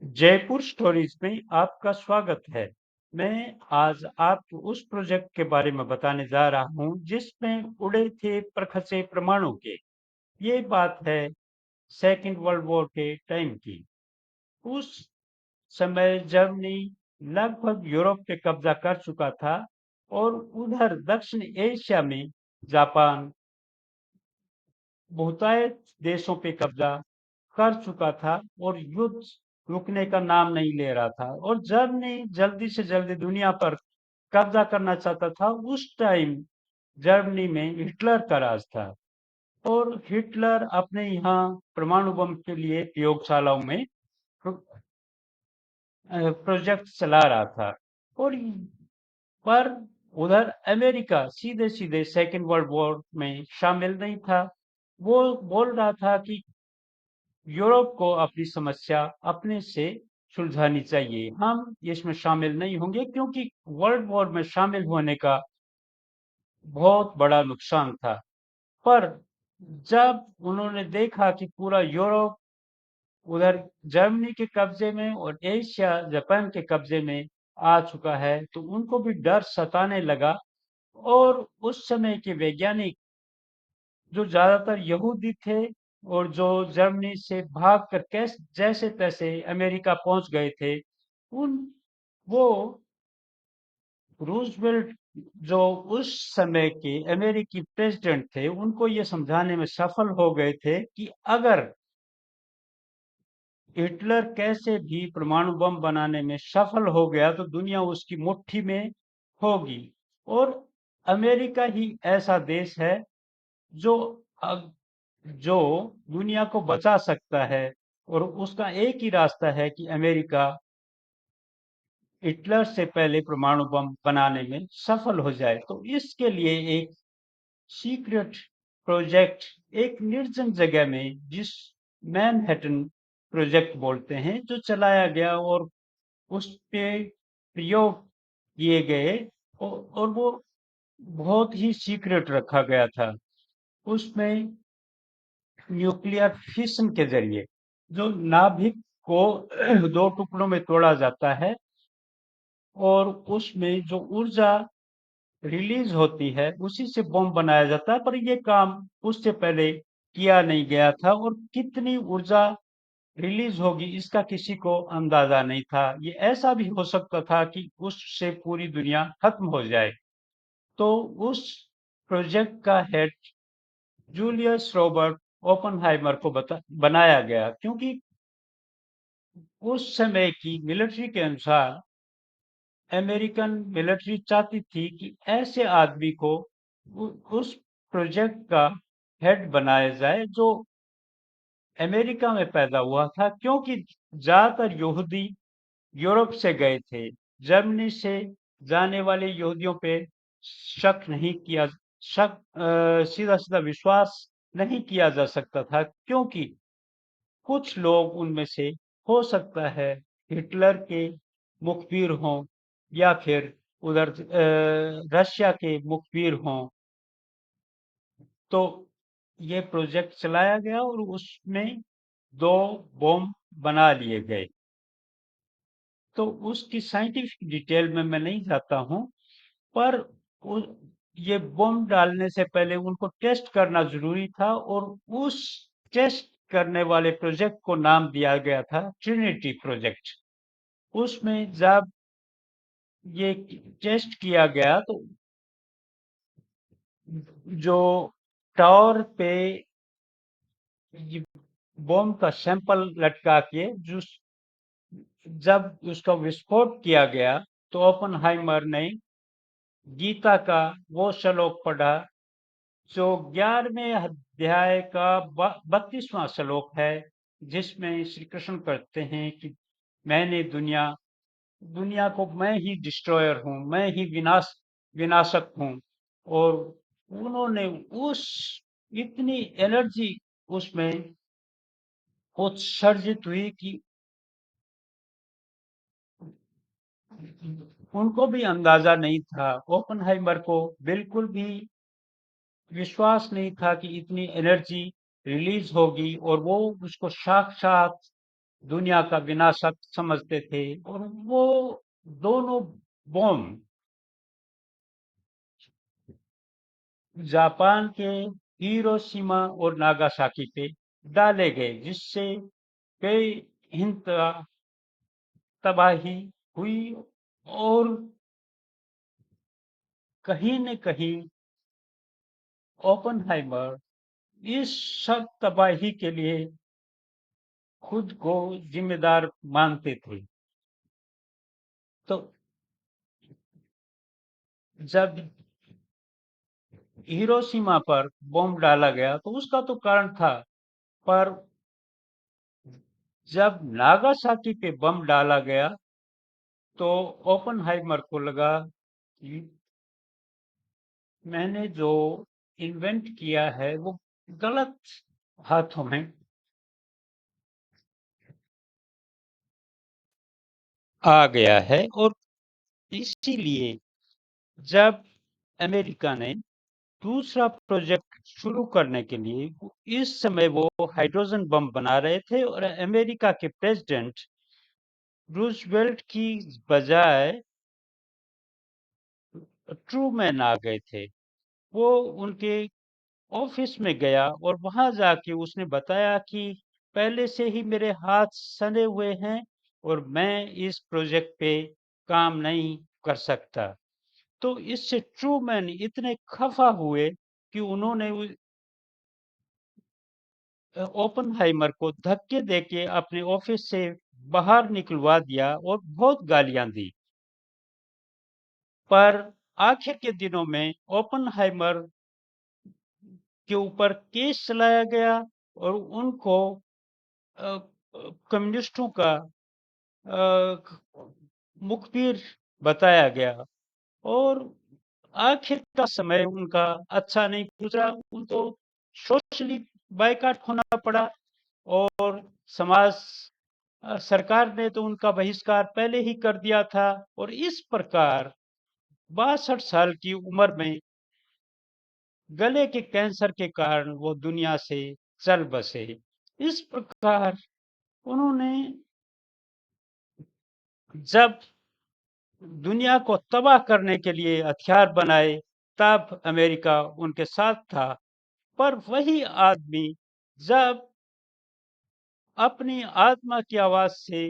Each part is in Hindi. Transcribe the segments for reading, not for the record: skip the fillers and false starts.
जयपुर स्टोरीज में आपका स्वागत है। मैं आज आपको उस प्रोजेक्ट के बारे में बताने जा रहा हूं जिसमें उड़े थे प्रखचे परमाणु के। ये बात है सेकेंड वर्ल्ड वॉर के टाइम की। उस समय जर्मनी लगभग यूरोप पे कब्जा कर चुका था और उधर दक्षिण एशिया में जापान बहुतायत देशों पे कब्जा कर चुका था और युद्ध रुकने का नाम नहीं ले रहा था और जर्मनी जल्दी से जल्दी दुनिया पर कब्जा करना चाहता था। उस टाइम जर्मनी में हिटलर का राज था और हिटलर अपने यहाँ परमाणु बम के लिए प्रयोगशालाओं में प्रोजेक्ट चला रहा था। और पर उधर अमेरिका सीधे सीधे सेकेंड वर्ल्ड वॉर में शामिल नहीं था। वो बोल रहा था कि यूरोप को अपनी समस्या अपने से सुलझानी चाहिए, हम इसमें शामिल नहीं होंगे, क्योंकि वर्ल्ड वॉर में शामिल होने का बहुत बड़ा नुकसान था। पर जब उन्होंने देखा कि पूरा यूरोप उधर जर्मनी के कब्जे में और एशिया जापान के कब्जे में आ चुका है, तो उनको भी डर सताने लगा। और उस समय के वैज्ञानिक जो ज्यादातर यहूदी थे और जो जर्मनी से भागकर कैसे जैसे तैसे अमेरिका पहुंच गए थे, उन वो रूजवेल्ट जो उस समय के अमेरिकी प्रेसिडेंट थे, उनको ये समझाने में सफल हो गए थे कि अगर हिटलर कैसे भी परमाणु बम बनाने में सफल हो गया तो दुनिया उसकी मुट्ठी में होगी। और अमेरिका ही ऐसा देश है जो अ- जो दुनिया को बचा सकता है। और उसका एक ही रास्ता है कि अमेरिका हिटलर से पहले परमाणु बम बनाने में सफल हो जाए। तो इसके लिए एक सीक्रेट प्रोजेक्ट एक निर्जन जगह में, जिस मैनहट्टन प्रोजेक्ट बोलते हैं, जो चलाया गया और उस पे प्रयोग किए गए। और वो बहुत ही सीक्रेट रखा गया था। उसमें न्यूक्लियर फिशन के जरिए जो नाभिक को दो टुकड़ों में तोड़ा जाता है और उसमें जो ऊर्जा रिलीज होती है उसी से बम बनाया जाता है। पर ये काम उससे पहले किया नहीं गया था और कितनी ऊर्जा रिलीज होगी इसका किसी को अंदाजा नहीं था। ये ऐसा भी हो सकता था कि उससे पूरी दुनिया खत्म हो जाए। तो उस प्रोजेक्ट का हेड जूलियस रॉबर्ट ओपनहाइमर को बनाया गया, क्योंकि उस समय की मिलिट्री के अनुसार अमेरिकन मिलिट्री चाहती थी कि ऐसे आदमी को उस प्रोजेक्ट का हेड बनाया जाए जो अमेरिका में पैदा हुआ था, क्योंकि ज्यादातर यहूदी यूरोप से गए थे। जर्मनी से जाने वाले यहूदियों पे शक नहीं किया शक सीधा सीधा विश्वास नहीं किया जा सकता था, क्योंकि कुछ लोग उनमें से हो सकता है हिटलर के मुखबिर हों या फिर उधर रशिया के मुखबिर हों। तो ये प्रोजेक्ट चलाया गया और उसमें दो बॉम्ब बना लिए गए। तो उसकी साइंटिफिक डिटेल में मैं नहीं जाता हूं, पर उ, ये बॉम्ब डालने से पहले उनको टेस्ट करना जरूरी था और उस टेस्ट करने वाले प्रोजेक्ट को नाम दिया गया था ट्रिनिटी प्रोजेक्ट। उसमें जब ये टेस्ट किया गया तो जो टावर पे ये बॉम्ब का सैंपल लटका के जो जब उसका विस्फोट किया गया, तो ओपनहाइमर ने गीता का वो श्लोक पढ़ा जो 11वें अध्याय का 32वां श्लोक है, जिसमें श्री कृष्ण कहते हैं कि मैंने दुनिया दुनिया को मैं ही डिस्ट्रॉयर हूँ, मैं ही विनाशक हूँ। और उन्होंने उस इतनी एनर्जी उसमें उत्सर्जित हुई कि उनको भी अंदाजा नहीं था, ओपनहाइमर को बिल्कुल भी विश्वास नहीं था कि इतनी एनर्जी रिलीज होगी और वो उसको साक्षात दुनिया का विनाशक समझते थे और वो दोनों बॉम्ब जापान के हिरोशिमा और नागासाकी पे डाले गए, जिससे कई हिंसा तबाही हुई और कहीं न कहीं ओपेनहाइमर इस सब तबाही के लिए खुद को जिम्मेदार मानते थे। तो जब हिरोशिमा पर बॉम्ब डाला गया तो उसका तो कारण था, पर जब नागासाकी पे बम डाला गया तो ओपेनहाइमर को लगा कि मैंने जो इन्वेंट किया है वो गलत हाथों में आ गया है, और इसीलिए जब अमेरिका ने दूसरा प्रोजेक्ट शुरू करने के लिए इस समय वो हाइड्रोजन बम बना रहे थे, और अमेरिका के प्रेसिडेंट रूजवेल्ट की बजाय ट्रूमैन आ गए थे। वो उनके ऑफिस में गया और वहां जाके उसने बताया कि पहले से ही मेरे हाथ सने हुए हैं और मैं इस प्रोजेक्ट पे काम नहीं कर सकता। तो इससे ट्रूमैन इतने खफा हुए कि उन्होंने ओपेनहाइमर को धक्के देके अपने ऑफिस से बाहर निकलवा दिया और बहुत गालियां दी। पर आखिर के दिनों में ओपेनहाइमर के ऊपर केस चलाया गया और उनको कम्युनिस्टों का मुखबिर बताया गया, और आखिर का समय उनका अच्छा नहीं गुजरा। उनको सोशली बायकॉट होना पड़ा, और समाज सरकार ने तो उनका बहिष्कार पहले ही कर दिया था, और इस प्रकार 62 साल की उम्र में गले के कैंसर के कारण वो दुनिया से चल बसे। इस प्रकार उन्होंने जब दुनिया को तबाह करने के लिए हथियार बनाए, तब अमेरिका उनके साथ था। पर वही आदमी जब अपनी आत्मा की आवाज से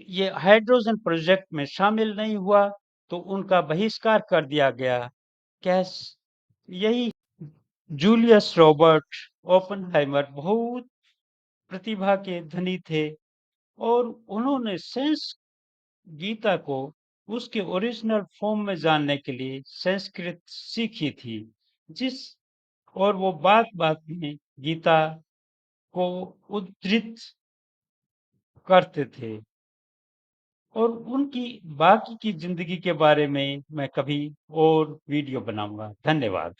ये हाइड्रोजन प्रोजेक्ट में शामिल नहीं हुआ तो उनका बहिष्कार कर दिया गया। कैस यही जूलियस रॉबर्ट ओपेनहाइमर बहुत प्रतिभा के धनी थे, और उन्होंने सेंस गीता को उसके ओरिजिनल फॉर्म में जानने के लिए संस्कृत सीखी थी, जिस और वो बात-बात में गीता को उद्धृत करते थे। और उनकी बाकी की ज़िंदगी के बारे में मैं कभी और वीडियो बनाऊँगा। धन्यवाद।